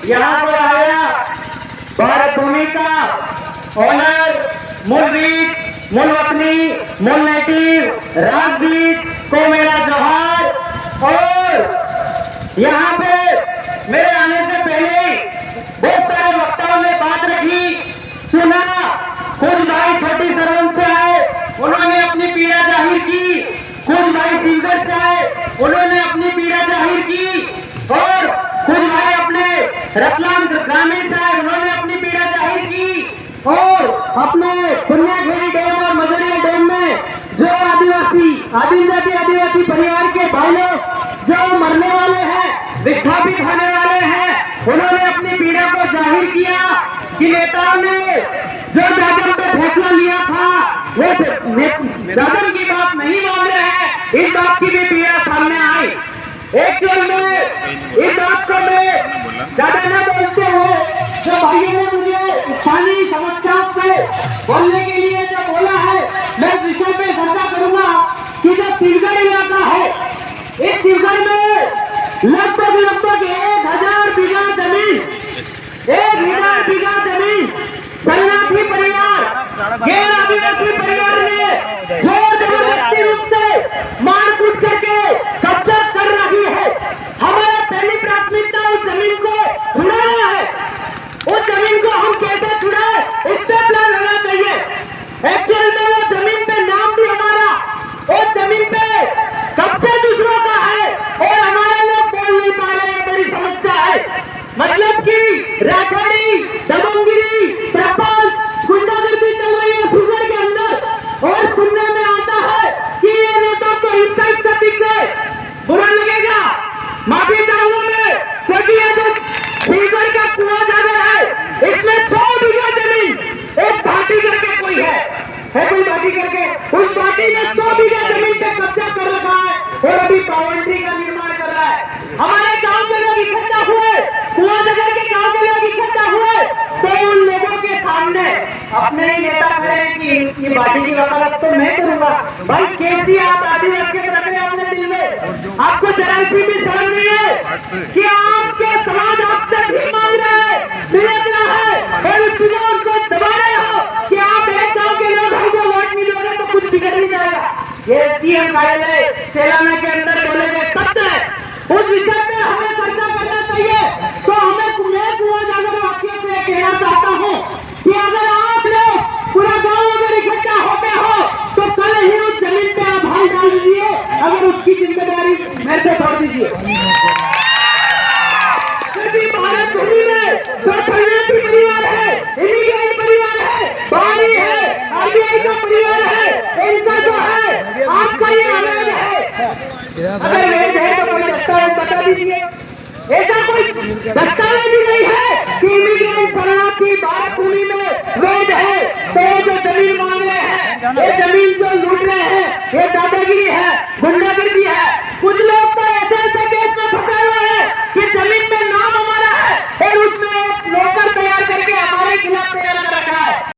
यहाँ पर आया भारत भूमि का ऑनर, मूल रीत, मूल वतनी, मूल नेटिव, राजदीप को मेरा जोहार। और यहाँ पे मेरे आने से पहले बहुत सारे वक्ताओं ने बात रखी, सुना, कुछ भाई छोटी सरवन से आए, उन्होंने अपनी पीड़ा जाहिर की, कुछ भाई सिंगर से आए, उन्होंने अपनी पीड़ा जाहिर की, और कुछ भाई अपने रतलाम ग्रामीण से आए, उन्होंने अपनी पीड़ा जाहिर की, और अपने पुण्याखेड़ी डैम और मजरिया डैम में जो आदिवासी परिवार के भाई लोग जो मरने वाले हैं, विस्थापित होने वाले हैं, उन्होंने अपनी पीड़ा को जाहिर किया कि नेताओं ने जो दादन पे फैसला लिया था वो दादन की बात नहीं मान रहे हैं, इस बात की भी पीड़ा सामने आई। एक्चुअल में इस बात को मैं ज्यादा न बोलते हुए जो भाइयों ने मुझे स्थानीय समस्याओं पे बोलने के लिए जो बोला है, मैं इस विषय पे चर्चा करूंगा कि जो शिवगढ़ इलाका है, इस शिवगढ़ में लगभग 1000 बीघा जमीन, 1000 बीघा जमीन शरणार्थी परिवार, गैर आदिवासी परिवार ने जोर जबरदस्ती रूप से मारकूट करके कब्जा कर रही है। हमारा पहली प्राथमिकता उस जमीन को छुड़ाना है। उस जमीन को हम कैसे छुड़ाए, इस पे प्लान होना चाहिए। एक्चुअल में वो जमीन पे नाम भी हमारा, उस जमीन पे कब्जा दूसरों का है और हमारे लोग बोल नहीं पा रहे हैं, बड़ी समस्या है। मतलब कि राठौड़ी, दबंगगिरी, प्रपंच, गुंडागर्दी चल रही है शिवगढ़ के अंदर, और सुनने में आता है कि ये नेता को इंसाइट से दिख गए, बुरा लगेगा, माफी चाहूंगा मैं, क्योंकि ये जो शिवगढ़ का कुआं जागर है, इसमें 100 बीघा जमीन एक पार्टी करके कोई है कोई पार्टी करके, उस पार्टी ने 100 बीघा जमीन पे कब्जा कर रखा है और अभी बाउंड्री का निर्माण कर रहा है। हमारे गांव के लोग इकट्ठा हुए, कुआं जागर के गांव के लोग इकट्ठा हुए, तो उन लोगों के सामने अपने ही नेता खड़े कि पार्टी की वकालत तो मैं करूंगा। भाई कैसी आप आदिवासी रख रहे हैं अपने दिल में, आपको जरा सी भी शर्म नहीं है कि आपके समाज आपसे भी मांग रहे हैं, विरोध रहा है और उस चुनाव को दबा रहे हो कि आप एक गांव के लोग हमको वोट नहीं दोगे तो कुछ बिगड़ नहीं जाएगा। ये सीएम कार्यालय सेलाना के अंदर बोले गए शब्द है, उस विषय में हमें चर्चा करना चाहिए। तो हमें कुआं जागर वासियों से कहना चाहता हूँ कि अगर आप लोग पूरा गांव अगर इकट्ठा होते हो तो कल ही उस जमीन पे आप हाथ डाल दीजिए, अगर उसकी जिम्मेदारी मेरे से छोड़ दीजिए। क्योंकि भारत भूमि में जो शरणार्थी परिवार है, इमिग्रेंट परिवार है, बाहरी है, आरबीआई का परिवार है, इनका जो है आपका ये अवैध है। अगर अवैध है तो कोई दस्तावेज बता दीजिए। ऐसा कोई दस्तावेज ही नहीं है कि इमिग्रेंट शरणार्थी भारत भूमि में वैध है, तो ये जो जमीन मांग रहे हैं, ये जमीन जो लूट रहे हैं, ये दादागिरी है, गुंडागर्दी है। कुछ लोग